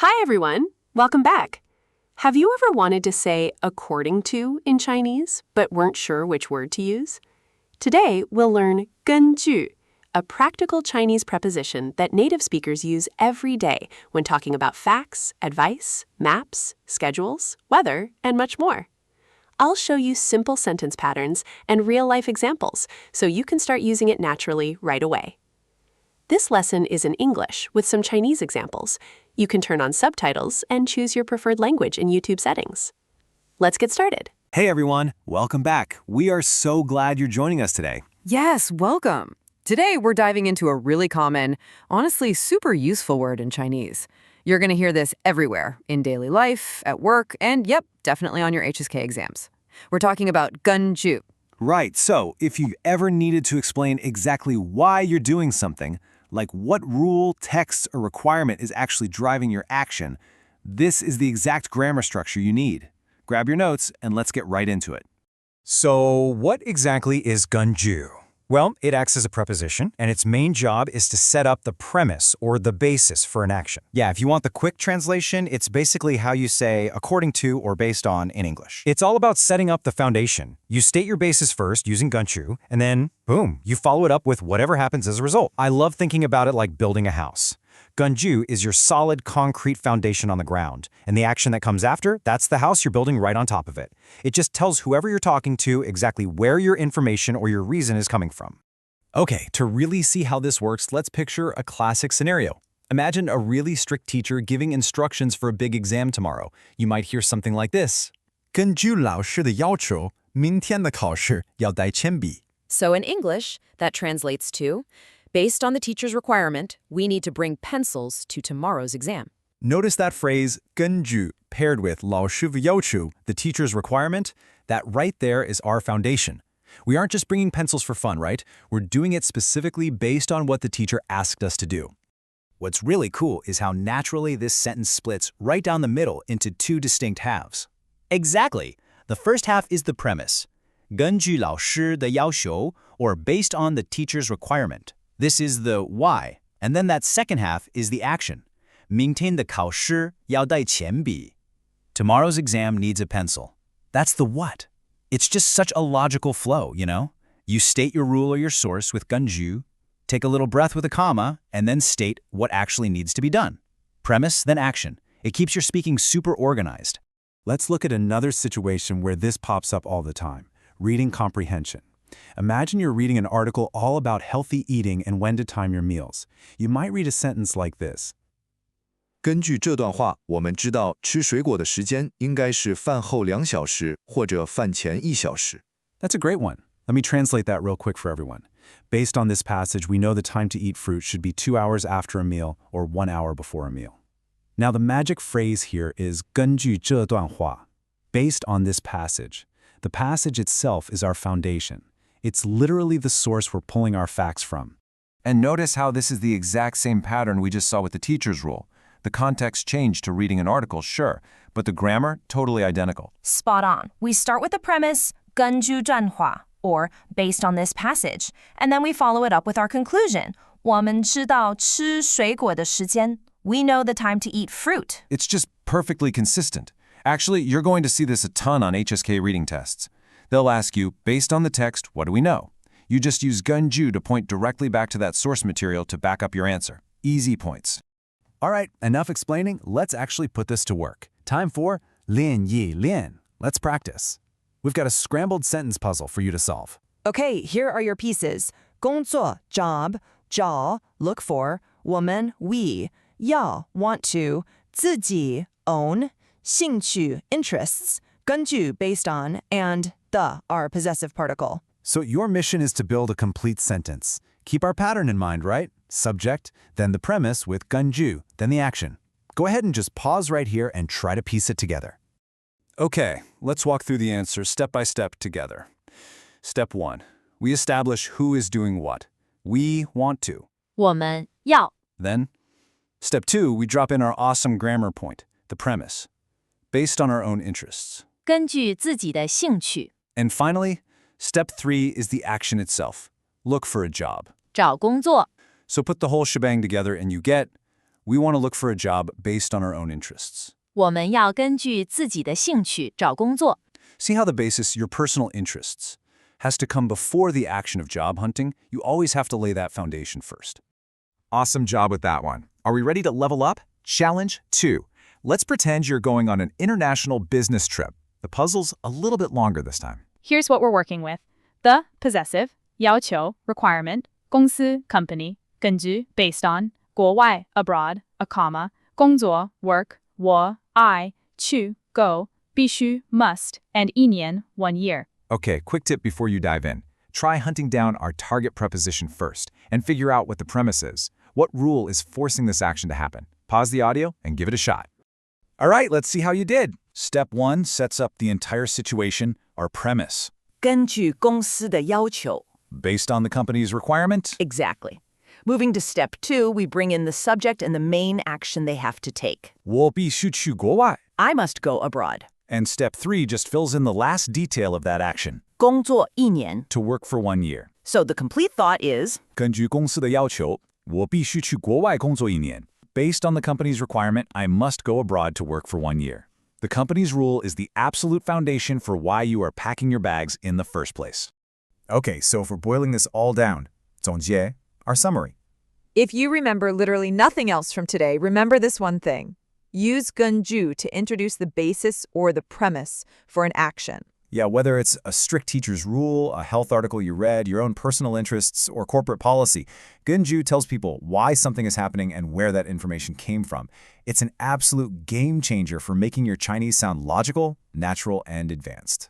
Hi, everyone. Welcome back. Have you ever wanted to say according to in Chinese, but weren't sure which word to use? Today, we'll learn 根据, a practical Chinese preposition that native speakers use every day when talking about facts, advice, maps, schedules, weather, and much more. I'll show you simple sentence patterns and real-life examples so you can start using it naturally right away. This lesson is in English with some Chinese examples. You can turn on subtitles and choose your preferred language in YouTube settings. Let's get started. Hey everyone, welcome back. We are so glad you're joining us today. Yes, welcome. Today we're diving into a really common, honestly super useful word in Chinese. You're going to hear this everywhere, in daily life, at work, and yep, definitely on your HSK exams. We're talking about 根据. Right, so if you've ever needed to explain exactly why you're doing something, like what rule, text, or requirement is actually driving your action, this is the exact grammar structure you need. Grab your notes and let's get right into it. So what exactly is 根据? Well, it acts as a preposition, and its main job is to set up the premise or the basis for an action. Yeah, if you want the quick translation, it's basically how you say according to or based on in English. It's all about setting up the foundation. You state your basis first using 根据, and then, boom, you follow it up with whatever happens as a result. I love thinking about it like building a house. 根据 is your solid concrete foundation on the ground, and the action that comes after, that's the house you're building right on top of it. It just tells whoever you're talking to exactly where your information or your reason is coming from. Okay, to really see how this works, let's picture a classic scenario. Imagine a really strict teacher giving instructions for a big exam tomorrow. You might hear something like this. 根据老师的要求，明天的考试要带铅笔。 So in English, that translates to, based on the teacher's requirement, we need to bring pencils to tomorrow's exam. Notice that phrase 根据 paired with 老师的要求, the teacher's requirement. That right there is our foundation. We aren't just bringing pencils for fun, right? We're doing it specifically based on what the teacher asked us to do. What's really cool is how naturally this sentence splits right down the middle into two distinct halves. Exactly. The first half is the premise. 根据老师的要求, or based on the teacher's requirement. This is the why. And then that second half is the action. 明天的考试要带铅笔. Tomorrow's exam needs a pencil. That's the what. It's just such a logical flow, you know? You state your rule or your source with 根据, take a little breath with a comma, and then state what actually needs to be done. Premise, then action. It keeps your speaking super organized. Let's look at another situation where this pops up all the time. Reading comprehension. Imagine you're reading an article all about healthy eating and when to time your meals. You might read a sentence like this. 根据这段话，我们知道吃水果的时间应该是饭后2小时或者饭前1小时。 That's a great one. Let me translate that real quick for everyone. Based on this passage, we know the time to eat fruit should be 2 hours after a meal or 1 hour before a meal. Now the magic phrase here is 根据这段话. Based on this passage. The passage itself is our foundation. It's literally the source we're pulling our facts from. And notice how this is the exact same pattern we just saw with the teacher's rule. The context changed to reading an article, sure, but the grammar, totally identical. Spot on. We start with the premise, 根据这话, or based on this passage, and then we follow it up with our conclusion. 我们知道吃水果的时间. We know the time to eat fruit. It's just perfectly consistent. Actually, you're going to see this a ton on HSK reading tests. They'll ask you, based on the text, what do we know? You just use 根据 to point directly back to that source material to back up your answer. Easy points. All right, enough explaining. Let's actually put this to work. Time for 练一练. Let's practice. We've got a scrambled sentence puzzle for you to solve. Okay, here are your pieces. 工作, job, 找, look for, 我们, we, 要, want to, 自己, own, 兴趣, interests, 根据, based on, and 的, our possessive particle. So your mission is to build a complete sentence. Keep our pattern in mind, right? Subject, then the premise with 根据, then the action. Go ahead and just pause right here and try to piece it together. Okay, let's walk through the answers step by step together. Step 1. We establish who is doing what. We want to. 我们要. Then, step 2, we drop in our awesome grammar point, the premise, based on our own interests. 根据自己的兴趣. And finally, step 3 is the action itself. Look for a job. 找工作. So put the whole shebang together and you get We want to look for a job based on our own interests. 我们要根据自己的兴趣找工作。 See how the basis, your personal interests, has to come before the action of job hunting? You always have to lay that foundation first. Awesome job with that one. Are we ready to level up? Challenge 2. Let's pretend you're going on an international business trip. The puzzle's a little bit longer this time. Here's what we're working with. The, possessive, 要求, requirement, 公司, company, 根据, based on, 国外, abroad, a comma, 工作, work, 我, I, 去, go, 必须, must, and 一年, 1 year. Okay, quick tip before you dive in. Try hunting down our target preposition first and figure out what the premise is. What rule is forcing this action to happen? Pause the audio and give it a shot. All right, let's see how you did. Step 1 sets up the entire situation, our premise. 根据公司的要求. Based on the company's requirement? Exactly. Moving to step 2, we bring in the subject and the main action they have to take. 我必须去国外. I must go abroad. And step 3 just fills in the last detail of that action. 工作1年. To work for 1 year. So the complete thought is, 根据公司的要求，我必须去国外工作1年. Based on the company's requirement, I must go abroad to work for 1 year. The company's rule is the absolute foundation for why you are packing your bags in the first place. Okay, so if we're boiling this all down, 总结, our summary. If you remember literally nothing else from today, remember this one thing. Use 根据 to introduce the basis or the premise for an action. Yeah, whether it's a strict teacher's rule, a health article you read, your own personal interests, or corporate policy, 根据 tells people why something is happening and where that information came from. It's an absolute game changer for making your Chinese sound logical, natural, and advanced.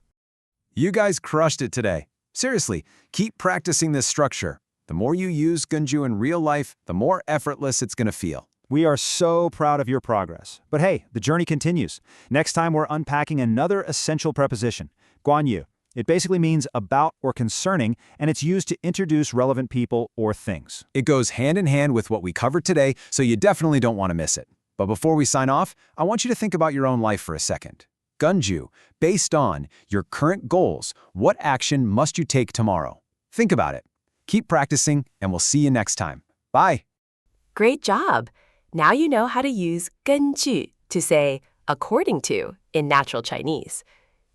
You guys crushed it today. Seriously, keep practicing this structure. The more you use 根据 in real life, the more effortless it's going to feel. We are so proud of your progress. But hey, the journey continues. Next time, we're unpacking another essential preposition, 关于. It basically means about or concerning, and it's used to introduce relevant people or things. It goes hand in hand with what we covered today, so you definitely don't want to miss it. But before we sign off, I want you to think about your own life for a second. 根据, based on your current goals, what action must you take tomorrow? Think about it. Keep practicing, and we'll see you next time. Bye. Great job! Now you know how to use 根据 to say according to in natural Chinese.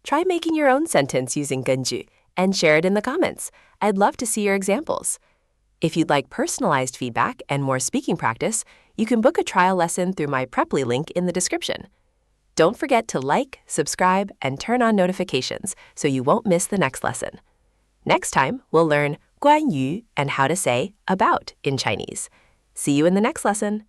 Try making your own sentence using 根据 and share it in the comments. I'd love to see your examples. If you'd like personalized feedback and more speaking practice, you can book a trial lesson through my Preply link in the description. Don't forget to like, subscribe, and turn on notifications so you won't miss the next lesson. Next time, we'll learn 关于 and how to say about in Chinese. See you in the next lesson.